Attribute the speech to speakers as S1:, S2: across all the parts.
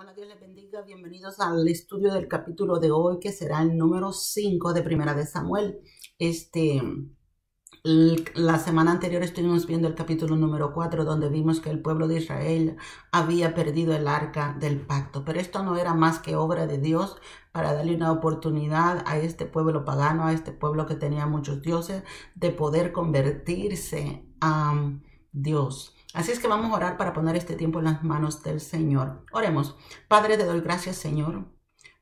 S1: Hola, Dios les bendiga. Bienvenidos al estudio del capítulo de hoy, que será el número 5 de Primera de Samuel. La semana anterior estuvimos viendo el capítulo número 4, donde vimos que el pueblo de Israel había perdido el arca del pacto. Pero esto no era más que obra de Dios para darle una oportunidad a este pueblo pagano, a este pueblo que tenía muchos dioses, de poder convertirse a Dios. Así es que vamos a orar para poner este tiempo en las manos del Señor. Oremos. Padre, te doy gracias, Señor,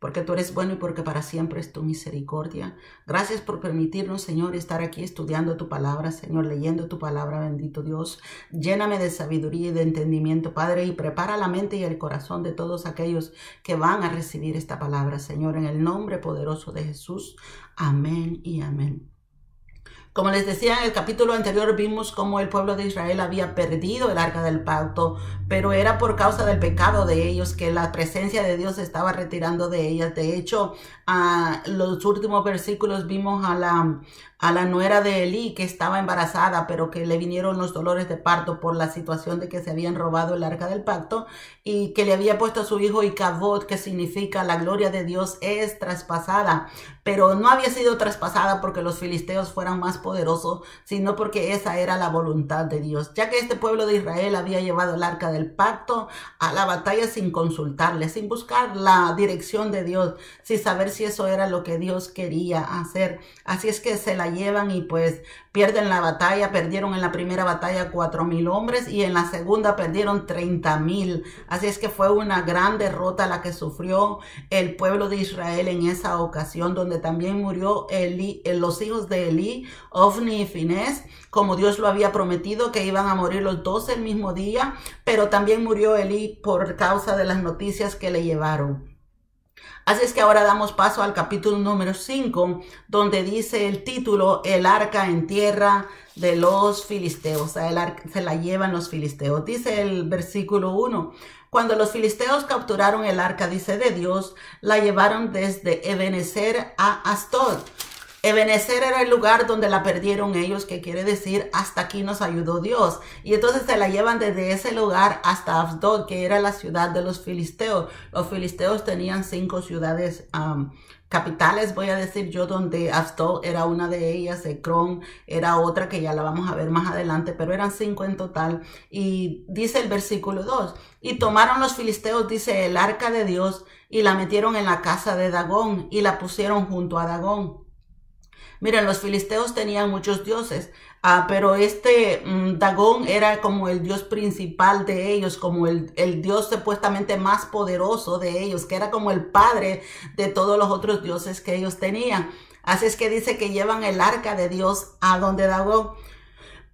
S1: porque tú eres bueno y porque para siempre es tu misericordia. Gracias por permitirnos, Señor, estar aquí estudiando tu palabra, Señor, leyendo tu palabra, bendito Dios. Lléname de sabiduría y de entendimiento, Padre, y prepara la mente y el corazón de todos aquellos que van a recibir esta palabra, Señor, en el nombre poderoso de Jesús. Amén y amén. Como les decía, en el capítulo anterior vimos cómo el pueblo de Israel había perdido el arca del pacto, pero era por causa del pecado de ellos que la presencia de Dios se estaba retirando de ellas. De hecho, los últimos versículos vimos a la nuera de Elí, que estaba embarazada, pero que le vinieron los dolores de parto por la situación de que se habían robado el arca del pacto, y que le había puesto a su hijo Icabod, que significa la gloria de Dios es traspasada, pero no había sido traspasada porque los filisteos fueran más poderosos, sino porque esa era la voluntad de Dios, ya que este pueblo de Israel había llevado el arca del pacto a la batalla sin consultarle, sin buscar la dirección de Dios, sin saber si eso era lo que Dios quería hacer. Así es que se la llevan y pues pierden la batalla. Perdieron en la primera batalla 4,000 hombres y en la segunda perdieron 30,000. Así es que fue una gran derrota la que sufrió el pueblo de Israel en esa ocasión, donde también murió los hijos de Elí, Ofni y Finés, como Dios lo había prometido, que iban a morir los dos el mismo día, pero también murió Elí por causa de las noticias que le llevaron. Así es que ahora damos paso al capítulo número 5, donde dice el título, el arca en tierra de los filisteos. O sea, el arca se la llevan los filisteos. Dice el versículo 1, cuando los filisteos capturaron el arca, dice, de Dios, la llevaron desde Ebenezer a Asdod. Ebenezer era el lugar donde la perdieron ellos, que quiere decir hasta aquí nos ayudó Dios. Y entonces se la llevan desde ese lugar hasta Asdod, que era la ciudad de los filisteos. Los filisteos tenían 5 ciudades capitales, voy a decir yo, donde Asdod era una de ellas, Ecrón era otra que ya la vamos a ver más adelante, pero eran 5 en total. Y dice el versículo 2, y tomaron los filisteos, dice, el arca de Dios y la metieron en la casa de Dagón y la pusieron junto a Dagón. Miren, los filisteos tenían muchos dioses, pero Dagón era como el dios principal de ellos, como el dios supuestamente más poderoso de ellos, que era como el padre de todos los otros dioses que ellos tenían. Así es que dice que llevan el arca de Dios a donde Dagón.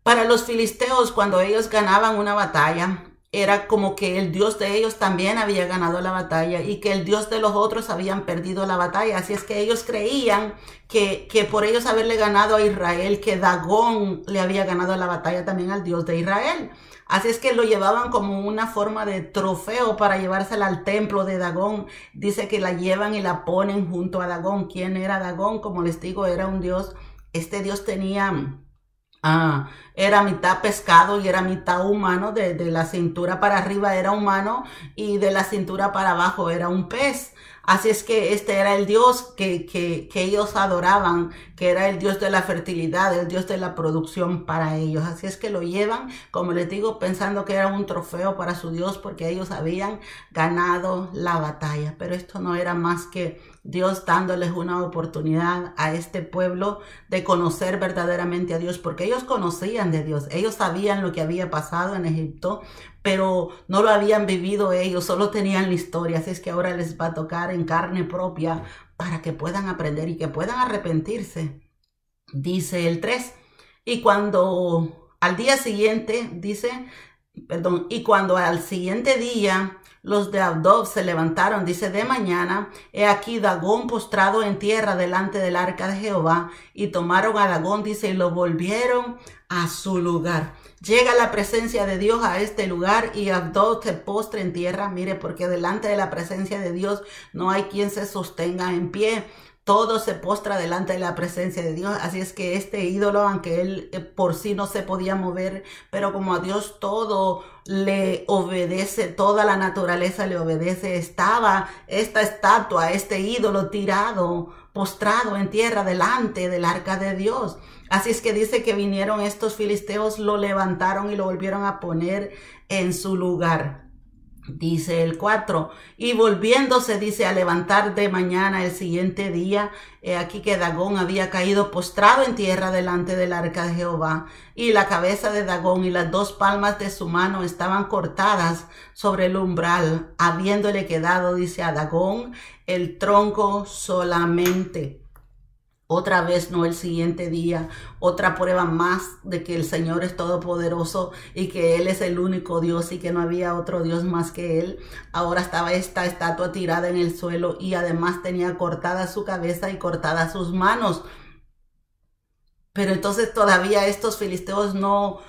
S1: Para los filisteos, cuando ellos ganaban una batalla, era como que el Dios de ellos también había ganado la batalla y que el Dios de los otros habían perdido la batalla. Así es que ellos creían que por ellos haberle ganado a Israel, que Dagón le había ganado la batalla también al Dios de Israel. Así es que lo llevaban como una forma de trofeo para llevársela al templo de Dagón. Dice que la llevan y la ponen junto a Dagón. ¿Quién era Dagón? Como les digo, era un dios. Este dios tenía... era mitad pescado y era mitad humano, de la cintura para arriba era humano y de la cintura para abajo era un pez. Así es que este era el Dios que ellos adoraban, que era el Dios de la fertilidad, el Dios de la producción para ellos. Así es que lo llevan, como les digo, pensando que era un trofeo para su Dios porque ellos habían ganado la batalla. Pero esto no era más que Dios dándoles una oportunidad a este pueblo de conocer verdaderamente a Dios, porque ellos conocían de Dios, ellos sabían lo que había pasado en Egipto, pero no lo habían vivido ellos, solo tenían la historia. Así es que ahora les va a tocar en carne propia para que puedan aprender y que puedan arrepentirse. Dice el 3, y cuando al siguiente día los de Asdod se levantaron, dice, de mañana, he aquí Dagón postrado en tierra delante del arca de Jehová, y tomaron a Dagón, dice, y lo volvieron a su lugar. Llega la presencia de Dios a este lugar y Abdón se postra en tierra. Mire, porque delante de la presencia de Dios no hay quien se sostenga en pie. Todo se postra delante de la presencia de Dios. Así es que este ídolo, aunque él por sí no se podía mover, pero como a Dios todo le obedece, toda la naturaleza le obedece, estaba esta estatua, este ídolo tirado, postrado en tierra delante del arca de Dios. Así es que dice que vinieron estos filisteos, lo levantaron y lo volvieron a poner en su lugar. Dice el 4, y volviéndose, dice, a levantar de mañana el siguiente día, aquí que Dagón había caído postrado en tierra delante del arca de Jehová, y la cabeza de Dagón y las 2 palmas de su mano estaban cortadas sobre el umbral, habiéndole quedado, dice, a Dagón el tronco solamente. Otra vez, no el siguiente día, otra prueba más de que el Señor es todopoderoso y que Él es el único Dios y que no había otro Dios más que Él. Ahora estaba esta estatua tirada en el suelo y además tenía cortada su cabeza y cortadas sus manos. Pero entonces todavía estos filisteos no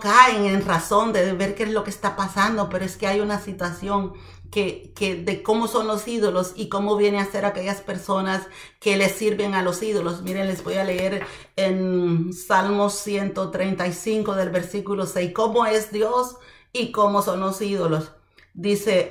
S1: caen en razón de ver qué es lo que está pasando, pero es que hay una situación que de cómo son los ídolos y cómo viene a ser aquellas personas que les sirven a los ídolos. Miren, les voy a leer en Salmos 135 del versículo 6, cómo es Dios y cómo son los ídolos. Dice,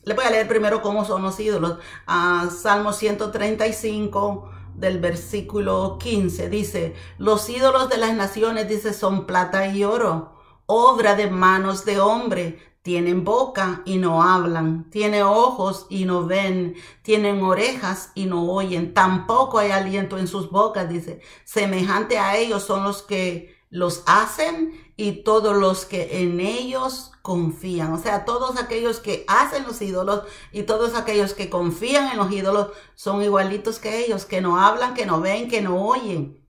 S1: le voy a leer primero cómo son los ídolos. Salmos 135 del versículo 15 dice, los ídolos de las naciones, dice, son plata y oro, obra de manos de hombre. Tienen boca y no hablan, tienen ojos y no ven, tienen orejas y no oyen, tampoco hay aliento en sus bocas, dice. Semejante a ellos son los que los hacen y todos los que en ellos confían. O sea, todos aquellos que hacen los ídolos y todos aquellos que confían en los ídolos son igualitos que ellos, que no hablan, que no ven, que no oyen.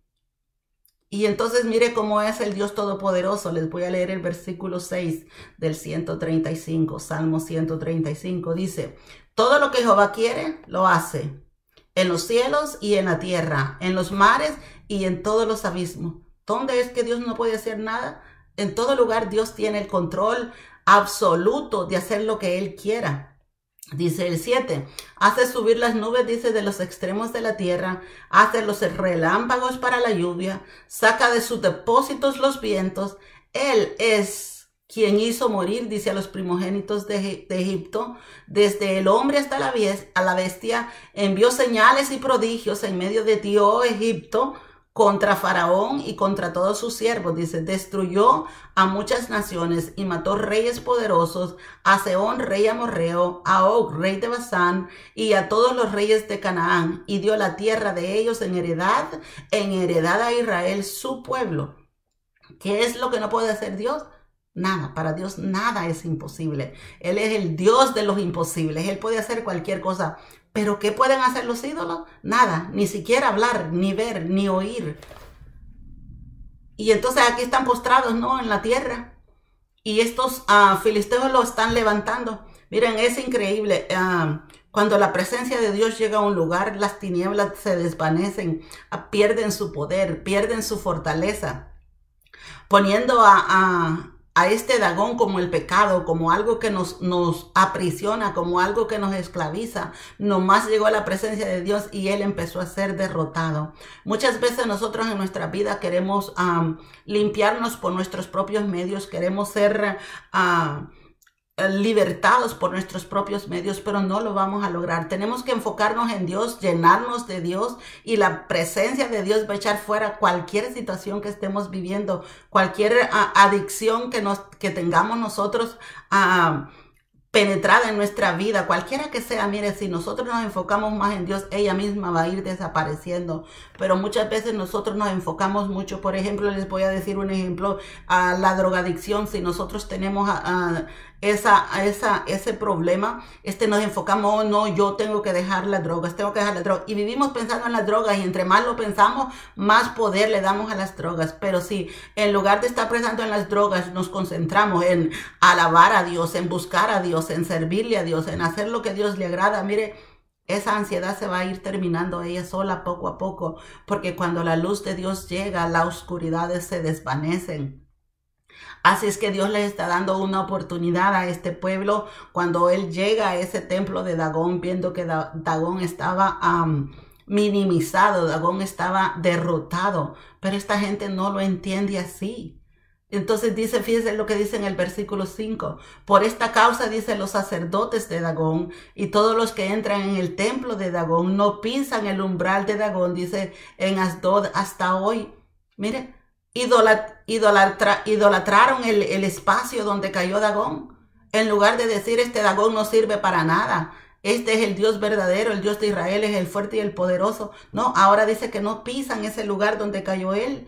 S1: Y entonces mire cómo es el Dios Todopoderoso. Les voy a leer el versículo 6 del 135, Salmo 135. Dice, todo lo que Jehová quiere, lo hace, en los cielos y en la tierra, en los mares y en todos los abismos. ¿Dónde es que Dios no puede hacer nada? En todo lugar Dios tiene el control absoluto de hacer lo que Él quiera. Dice el 7, hace subir las nubes, dice, de los extremos de la tierra, hace los relámpagos para la lluvia, saca de sus depósitos los vientos. Él es quien hizo morir, dice, a los primogénitos de Egipto, desde el hombre hasta la bestia, envió señales y prodigios en medio de ti, oh Egipto, contra Faraón y contra todos sus siervos, dice, destruyó a muchas naciones y mató reyes poderosos, a Sehón, rey amorreo, a Og, rey de Basán, y a todos los reyes de Canaán, y dio la tierra de ellos en heredad a Israel, su pueblo. ¿Qué es lo que no puede hacer Dios? Nada, para Dios nada es imposible. Él es el Dios de los imposibles, Él puede hacer cualquier cosa. ¿Pero qué pueden hacer los ídolos? Nada, ni siquiera hablar, ni ver, ni oír. Y entonces aquí están postrados, ¿no?, en la tierra. Y estos filisteos lo están levantando. Miren, es increíble. Cuando la presencia de Dios llega a un lugar, las tinieblas se desvanecen, pierden su poder, pierden su fortaleza. Poniendo a este Dagón como el pecado, como algo que nos aprisiona, como algo que nos esclaviza. Nomás llegó a la presencia de Dios y Él empezó a ser derrotado. Muchas veces nosotros en nuestra vida queremos limpiarnos por nuestros propios medios, queremos ser libertados por nuestros propios medios, pero no lo vamos a lograr. Tenemos que enfocarnos en Dios, llenarnos de Dios, y la presencia de Dios va a echar fuera cualquier situación que estemos viviendo, cualquier adicción que tengamos nosotros penetrada en nuestra vida, cualquiera que sea. Mire, si nosotros nos enfocamos más en Dios, ella misma va a ir desapareciendo. Pero muchas veces nosotros nos enfocamos mucho. Por ejemplo, les voy a decir un ejemplo, a la drogadicción. Si nosotros tenemos ese problema, nos enfocamos, oh no, yo tengo que dejar las drogas, y vivimos pensando en las drogas, y entre más lo pensamos, más poder le damos a las drogas. Pero si en lugar de estar pensando en las drogas, nos concentramos en alabar a Dios, en buscar a Dios, en servirle a Dios, en hacer lo que a Dios le agrada, mire, esa ansiedad se va a ir terminando ella sola poco a poco, porque cuando la luz de Dios llega, las oscuridades se desvanecen. Así es que Dios les está dando una oportunidad a este pueblo cuando él llega a ese templo de Dagón, viendo que Dagón estaba minimizado, Dagón estaba derrotado, pero esta gente no lo entiende así. Entonces dice, fíjese lo que dice en el versículo 5. Por esta causa, dice, los sacerdotes de Dagón y todos los que entran en el templo de Dagón no pisan el umbral de Dagón, dice en Asdod hasta hoy. Mire, idolatraron el espacio donde cayó Dagón. En lugar de decir, este Dagón no sirve para nada, este es el Dios verdadero, el Dios de Israel es el fuerte y el poderoso. No, ahora dice que no pisan ese lugar donde cayó él,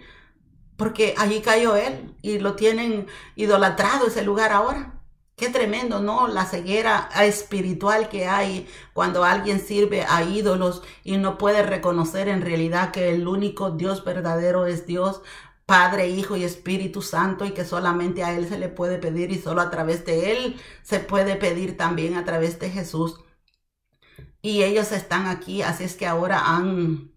S1: porque allí cayó él y lo tienen idolatrado ese lugar ahora. Qué tremendo, ¿no? La ceguera espiritual que hay cuando alguien sirve a ídolos y no puede reconocer en realidad que el único Dios verdadero es Dios, Padre, Hijo y Espíritu Santo, y que solamente a Él se le puede pedir y solo a través de Él se puede pedir también a través de Jesús. Y ellos están aquí, así es que ahora han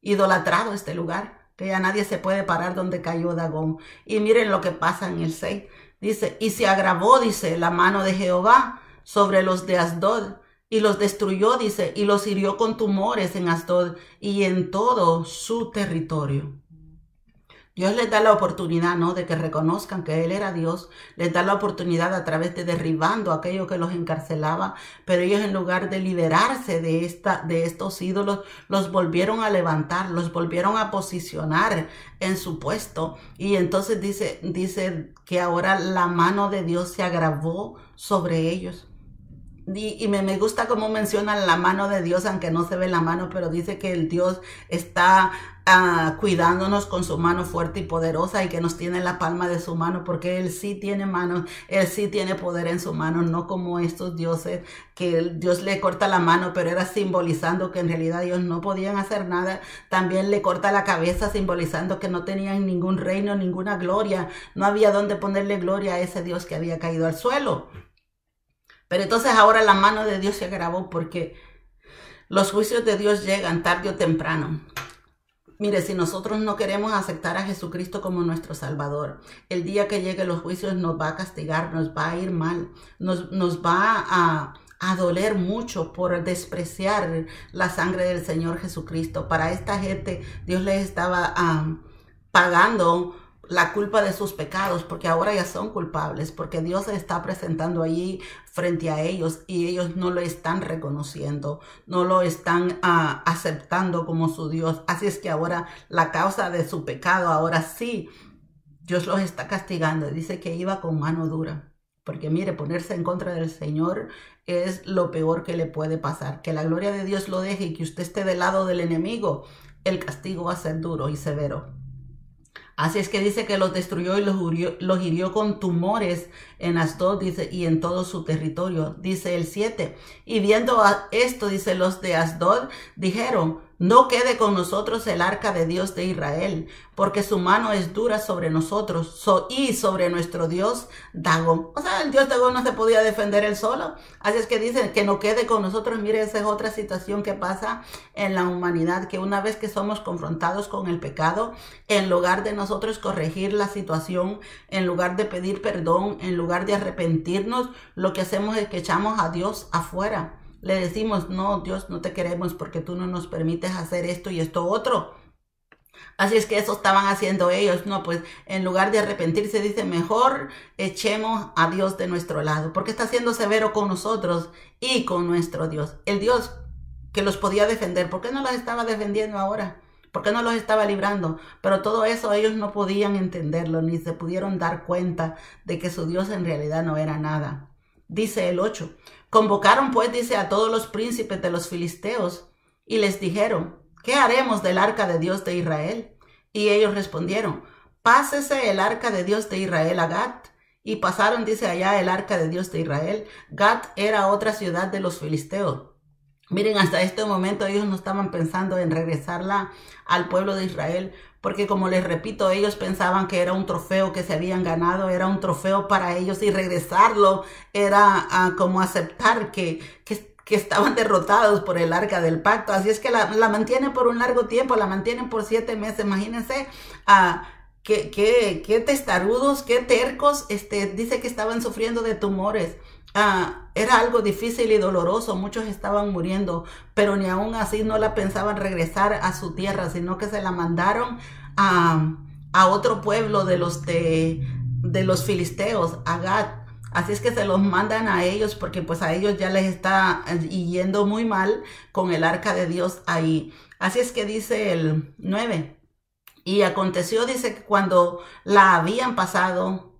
S1: idolatrado este lugar, que ya nadie se puede parar donde cayó Dagón. Y miren lo que pasa en el 6. Dice, y se agravó, dice, la mano de Jehová sobre los de Asdod, y los destruyó, dice, y los hirió con tumores en Asdod y en todo su territorio. Dios les da la oportunidad, ¿no?, de que reconozcan que Él era Dios. Les da la oportunidad a través de derribando aquello que los encarcelaba. Pero ellos, en lugar de liberarse de estos ídolos, los volvieron a levantar, los volvieron a posicionar en su puesto. Y entonces dice que ahora la mano de Dios se agravó sobre ellos. Y me gusta cómo mencionan la mano de Dios, aunque no se ve la mano, pero dice que el Dios está cuidándonos con su mano fuerte y poderosa y que nos tiene en la palma de su mano, porque Él sí tiene manos, Él sí tiene poder en su mano, no como estos dioses que Dios le corta la mano, pero era simbolizando que en realidad ellos no podían hacer nada. También le corta la cabeza, simbolizando que no tenían ningún reino, ninguna gloria, no había dónde ponerle gloria a ese Dios que había caído al suelo. Pero entonces ahora la mano de Dios se agravó porque los juicios de Dios llegan tarde o temprano. Mire, si nosotros no queremos aceptar a Jesucristo como nuestro Salvador, el día que lleguen los juicios nos va a castigar, nos va a ir mal, nos va a doler mucho por despreciar la sangre del Señor Jesucristo. Para esta gente Dios les estaba pagando la culpa de sus pecados, porque ahora ya son culpables, porque Dios se está presentando allí frente a ellos y ellos no lo están reconociendo, no lo están aceptando como su Dios. Así es que ahora la causa de su pecado, ahora sí, Dios los está castigando. Dice que iba con mano dura, porque mire, ponerse en contra del Señor es lo peor que le puede pasar. Que la gloria de Dios lo deje y que usted esté del lado del enemigo, el castigo va a ser duro y severo. Así es que dice que los destruyó y los hirió con tumores en Asdod, dice, y en todo su territorio. Dice el 7. Y viendo esto, dice, los de Asdod dijeron, no quede con nosotros el arca de Dios de Israel, porque su mano es dura sobre nosotros y sobre nuestro Dios Dagón. O sea, el Dios Dagón no se podía defender él solo. Así es que dicen que no quede con nosotros. Mire, esa es otra situación que pasa en la humanidad, que una vez que somos confrontados con el pecado, en lugar de nosotros corregir la situación, en lugar de pedir perdón, en lugar de arrepentirnos, lo que hacemos es que echamos a Dios afuera. Le decimos, no, Dios, no te queremos porque tú no nos permites hacer esto y esto otro. Así es que eso estaban haciendo ellos. No, pues en lugar de arrepentirse, dice, mejor echemos a Dios de nuestro lado, porque está siendo severo con nosotros y con nuestro Dios. El Dios que los podía defender, ¿por qué no los estaba defendiendo ahora? ¿Por qué no los estaba librando? Pero todo eso ellos no podían entenderlo, ni se pudieron dar cuenta de que su Dios en realidad no era nada. Dice el 8. Convocaron pues, dice, a todos los príncipes de los filisteos y les dijeron, ¿qué haremos del arca de Dios de Israel? Y ellos respondieron, pásese el arca de Dios de Israel a Gat. Y pasaron, dice, allá el arca de Dios de Israel. Gat era otra ciudad de los filisteos. Miren, hasta este momento ellos no estaban pensando en regresarla al pueblo de Israel, porque como les repito, ellos pensaban que era un trofeo que se habían ganado, era un trofeo para ellos y regresarlo era como aceptar que que estaban derrotados por el arca del pacto. Así es que la mantienen por un largo tiempo, la mantienen por 7 meses. Imagínense qué testarudos, qué tercos. Dice que estaban sufriendo de tumores. Era algo difícil y doloroso, muchos estaban muriendo, pero ni aún así no la pensaban regresar a su tierra, sino que se la mandaron a otro pueblo de los filisteos, a Gat. Así es que se los mandan a ellos porque pues a ellos ya les está yendo muy mal con el arca de Dios ahí. Así es que dice el 9, y aconteció, dice, que cuando la habían pasado,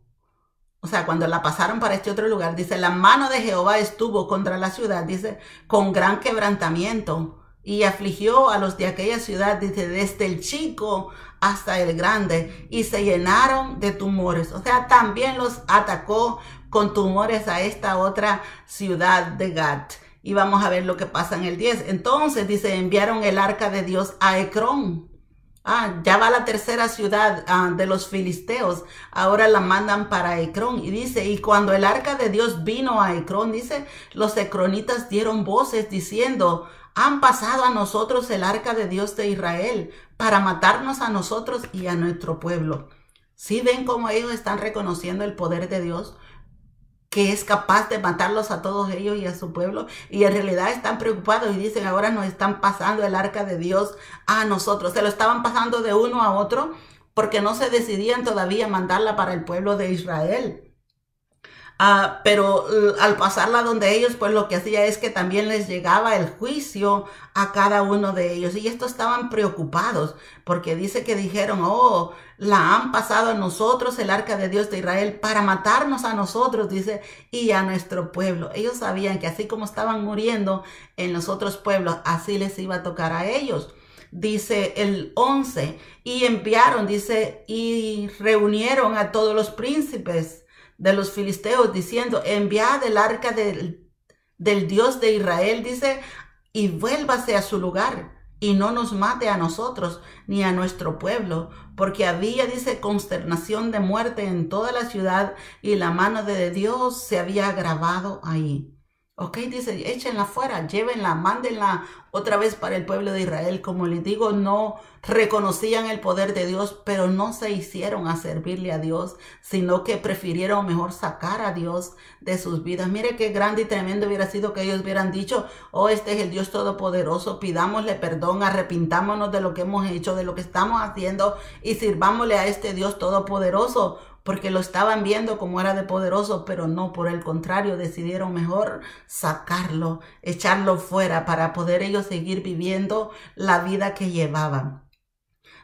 S1: o sea, cuando la pasaron para este otro lugar, dice, la mano de Jehová estuvo contra la ciudad, dice, con gran quebrantamiento, y afligió a los de aquella ciudad, dice, desde el chico hasta el grande, y se llenaron de tumores. O sea, también los atacó con tumores a esta otra ciudad de Gat. Y vamos a ver lo que pasa en el 10. Entonces, dice, enviaron el arca de Dios a Ecrón. Ya va la tercera ciudad de los filisteos. Ahora la mandan para Ecrón. Y dice, y cuando el arca de Dios vino a Ecrón, dice, los ecronitas dieron voces diciendo, han pasado a nosotros el arca de Dios de Israel para matarnos a nosotros y a nuestro pueblo. ¿Sí ven cómo ellos están reconociendo el poder de Dios, que es capaz de matarlos a todos ellos y a su pueblo? Y en realidad están preocupados y dicen, ahora nos están pasando el arca de Dios a nosotros. Se lo estaban pasando de uno a otro porque no se decidían todavía mandarla para el pueblo de Israel. Pero al pasarla donde ellos, pues lo que hacía es que también les llegaba el juicio a cada uno de ellos. Y estos estaban preocupados porque dice que dijeron, oh, la han pasado a nosotros el arca de Dios de Israel para matarnos a nosotros, dice, y a nuestro pueblo. Ellos sabían que así como estaban muriendo en los otros pueblos, así les iba a tocar a ellos. Dice el 11, y enviaron, dice, y reunieron a todos los príncipes de los filisteos, diciendo, enviad el arca del Dios de Israel, dice, y vuélvase a su lugar, y no nos mate a nosotros, ni a nuestro pueblo, porque había, dice, consternación de muerte en toda la ciudad, y la mano de Dios se había agravado ahí. Ok, dice, échenla fuera, llévenla, mándenla otra vez para el pueblo de Israel. Como les digo, no reconocían el poder de Dios, pero no se hicieron a servirle a Dios, sino que prefirieron mejor sacar a Dios de sus vidas. Mire qué grande y tremendo hubiera sido que ellos hubieran dicho, oh, este es el Dios Todopoderoso, pidámosle perdón, arrepintámonos de lo que hemos hecho, de lo que estamos haciendo, y sirvámosle a este Dios Todopoderoso, porque lo estaban viendo como era de poderoso, pero no, por el contrario, decidieron mejor sacarlo, echarlo fuera para poder ellos seguir viviendo la vida que llevaban.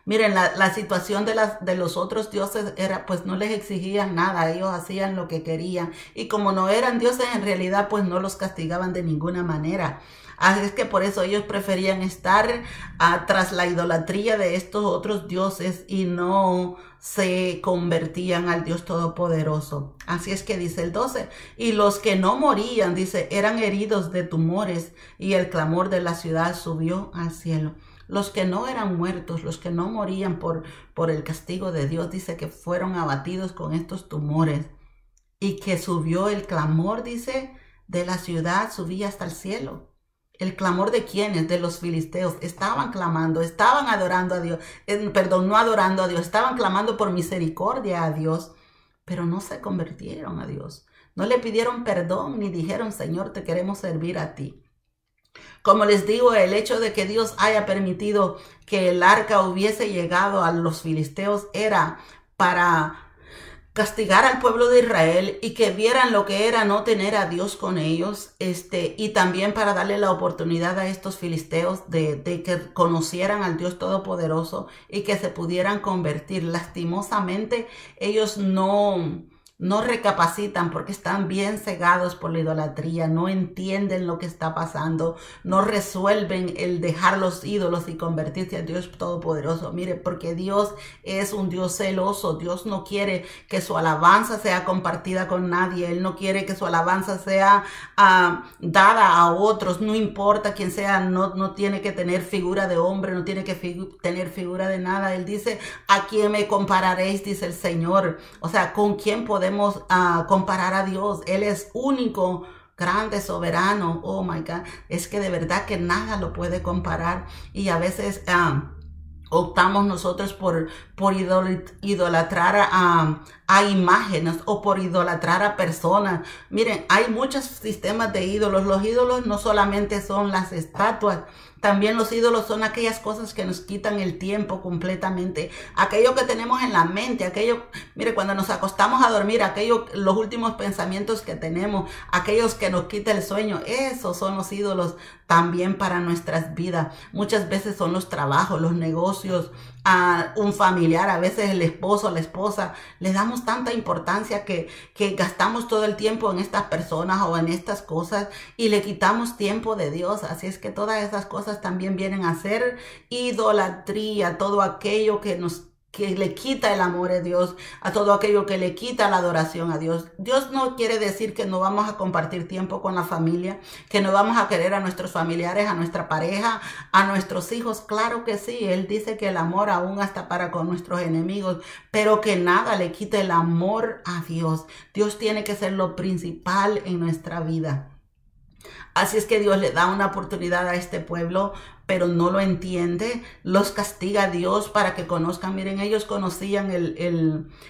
S1: Miren, la situación de los otros dioses era, pues no les exigían nada, ellos hacían lo que querían, y como no eran dioses en realidad, pues no los castigaban de ninguna manera. Así es que por eso ellos preferían estar tras la idolatría de estos otros dioses y no se convertían al Dios Todopoderoso. Así es que dice el 12, y los que no morían, dice, eran heridos de tumores, y el clamor de la ciudad subió al cielo. Los que no eran muertos, los que no morían por el castigo de Dios, dice que fueron abatidos con estos tumores, y que subió el clamor, dice, de la ciudad, subía hasta el cielo. ¿El clamor de quiénes? De los filisteos. Estaban clamando, estaban adorando a Dios. Perdón, no adorando a Dios, estaban clamando por misericordia a Dios, pero no se convirtieron a Dios. No le pidieron perdón ni dijeron, Señor, te queremos servir a ti. Como les digo, el hecho de que Dios haya permitido que el arca hubiese llegado a los filisteos era para castigar al pueblo de Israel y que vieran lo que era no tener a Dios con ellos, y también para darle la oportunidad a estos filisteos de que conocieran al Dios Todopoderoso y que se pudieran convertir. Lastimosamente, ellos no recapacitan porque están bien cegados por la idolatría, no entienden lo que está pasando, no resuelven el dejar los ídolos y convertirse al Dios Todopoderoso. Mire, porque Dios es un Dios celoso. Dios no quiere que su alabanza sea compartida con nadie. Él no quiere que su alabanza sea dada a otros, no importa quién sea. No tiene que tener figura de hombre, no tiene que tener figura de nada. Él dice, ¿a quién me compararéis? Dice el Señor. O sea, ¿con quién podemos comparar a Dios? Él es único grande, soberano. Oh my God, es que de verdad que nada lo puede comparar. Y a veces optamos nosotros por idolatrar a imágenes o por idolatrar a personas. Miren, hay muchos sistemas de ídolos. Los ídolos no solamente son las estatuas, también los ídolos son aquellas cosas que nos quitan el tiempo completamente. Aquello que tenemos en la mente, aquello, mire, cuando nos acostamos a dormir, los últimos pensamientos que tenemos, aquellos que nos quita el sueño, esos son los ídolos también para nuestras vidas. Muchas veces son los trabajos, los negocios, a un familiar, a veces el esposo, la esposa. Le damos tanta importancia que gastamos todo el tiempo en estas personas o en estas cosas y le quitamos tiempo de Dios. Así es que todas esas cosas también vienen a ser idolatría, todo aquello que le quita el amor a Dios, a todo aquello que le quita la adoración a Dios. Dios no quiere decir que no vamos a compartir tiempo con la familia, que no vamos a querer a nuestros familiares, a nuestra pareja, a nuestros hijos. Claro que sí, Él dice que el amor aún hasta para con nuestros enemigos, pero que nada le quite el amor a Dios. Dios tiene que ser lo principal en nuestra vida. Así es que Dios le da una oportunidad a este pueblo, pero no lo entiende. Los castiga a Dios para que conozcan. Miren, ellos conocían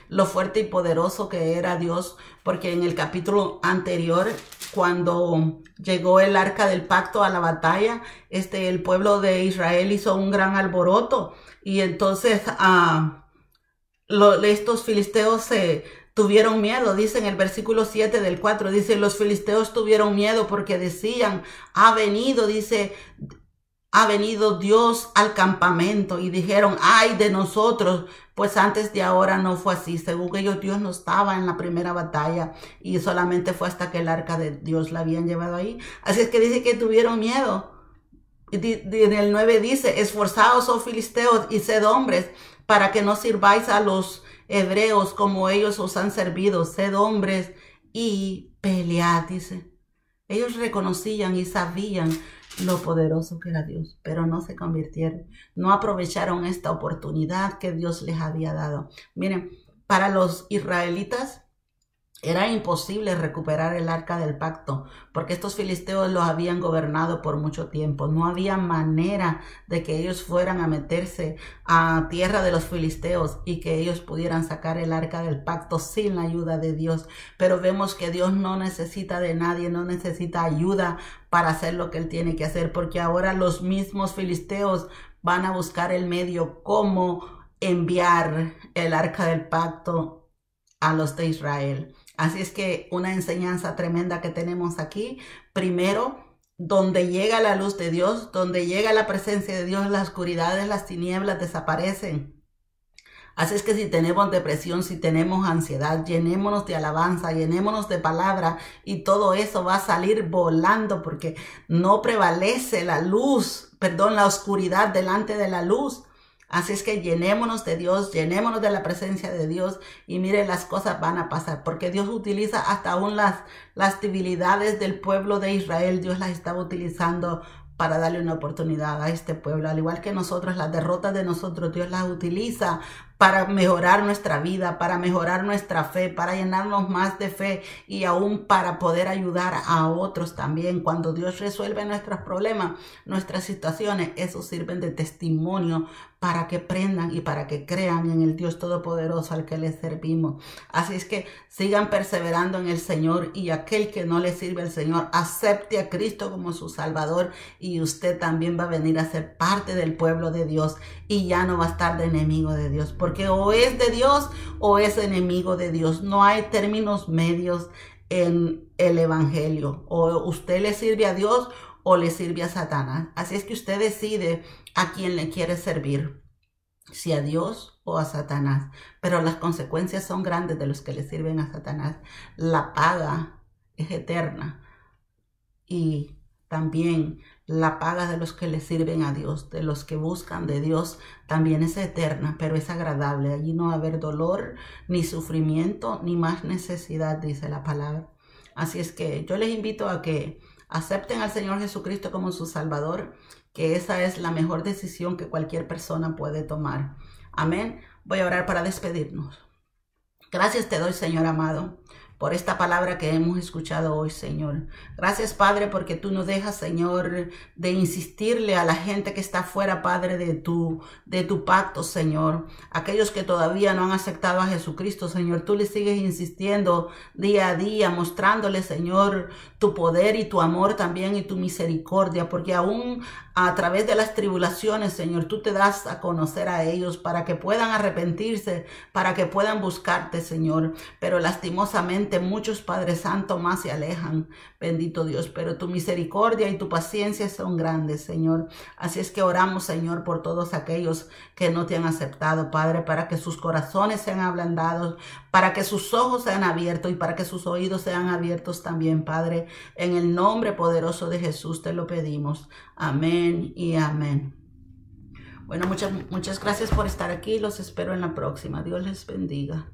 S1: lo fuerte y poderoso que era Dios, porque en el capítulo anterior, cuando llegó el arca del pacto a la batalla, el pueblo de Israel hizo un gran alboroto. Y entonces estos filisteos tuvieron miedo. Dice en el versículo 7 del 4, dice, los filisteos tuvieron miedo porque decían, ha venido Dios al campamento. Y dijeron, ay de nosotros, pues antes de ahora no fue así. Según ellos, Dios no estaba en la primera batalla y solamente fue hasta que el arca de Dios la habían llevado ahí. Así es que dice que tuvieron miedo. En el 9 dice, esforzaos, oh filisteos, y sed hombres, para que no sirváis a los hebreos como ellos os han servido. Sed hombres y pelead, dice. Ellos reconocían y sabían lo poderoso que era Dios, pero no se convirtieron, no aprovecharon esta oportunidad que Dios les había dado. Miren, para los israelitas era imposible recuperar el arca del pacto, porque estos filisteos los habían gobernado por mucho tiempo. No había manera de que ellos fueran a meterse a tierra de los filisteos y que ellos pudieran sacar el arca del pacto sin la ayuda de Dios. Pero vemos que Dios no necesita de nadie, no necesita ayuda para hacer lo que Él tiene que hacer, porque ahora los mismos filisteos van a buscar el medio cómo enviar el arca del pacto a los de Israel. Así es que una enseñanza tremenda que tenemos aquí. Primero, donde llega la luz de Dios, donde llega la presencia de Dios, las oscuridades, las tinieblas desaparecen. Así es que si tenemos depresión, si tenemos ansiedad, llenémonos de alabanza, llenémonos de palabra y todo eso va a salir volando porque no prevalece la oscuridad delante de la luz. Así es que llenémonos de Dios, llenémonos de la presencia de Dios y miren, las cosas van a pasar porque Dios utiliza hasta aún las debilidades del pueblo de Israel. Dios las estaba utilizando para darle una oportunidad a este pueblo. Al igual que nosotros, las derrotas de nosotros, Dios las utiliza para mejorar nuestra vida, para mejorar nuestra fe, para llenarnos más de fe y aún para poder ayudar a otros también. Cuando Dios resuelve nuestros problemas, nuestras situaciones, eso sirven de testimonio para que prendan y para que crean en el Dios Todopoderoso al que les servimos. Así es que sigan perseverando en el Señor y aquel que no le sirve al Señor, acepte a Cristo como su Salvador y usted también va a venir a ser parte del pueblo de Dios y ya no va a estar de enemigo de Dios. Porque o es de Dios o es enemigo de Dios. No hay términos medios en el evangelio. O usted le sirve a Dios o le sirve a Satanás. Así es que usted decide a quién le quiere servir. Si a Dios o a Satanás. Pero las consecuencias son grandes de los que le sirven a Satanás. La paga es eterna. Y también la paga de los que le sirven a Dios, de los que buscan de Dios, también es eterna, pero es agradable. Allí no va a haber dolor, ni sufrimiento, ni más necesidad, dice la palabra. Así es que yo les invito a que acepten al Señor Jesucristo como su Salvador, que esa es la mejor decisión que cualquier persona puede tomar. Amén. Voy a orar para despedirnos. Gracias te doy, Señor amado, por esta palabra que hemos escuchado hoy, Señor. Gracias, Padre, porque tú no dejas, Señor, de insistirle a la gente que está fuera, Padre, de tu pacto, Señor. Aquellos que todavía no han aceptado a Jesucristo, Señor, tú les sigues insistiendo día a día, mostrándoles, Señor, tu poder y tu amor también y tu misericordia, porque aún a través de las tribulaciones, Señor, tú te das a conocer a ellos para que puedan arrepentirse, para que puedan buscarte, Señor. Pero lastimosamente muchos, Padre Santo, más se alejan, bendito Dios. Pero tu misericordia y tu paciencia son grandes, Señor. Así es que oramos, Señor, por todos aquellos que no te han aceptado, Padre, para que sus corazones sean ablandados, para que sus ojos sean abiertos y para que sus oídos sean abiertos también, Padre. En el nombre poderoso de Jesús te lo pedimos. Amén y amén. Bueno, muchas gracias por estar aquí. Los espero en la próxima. Dios les bendiga.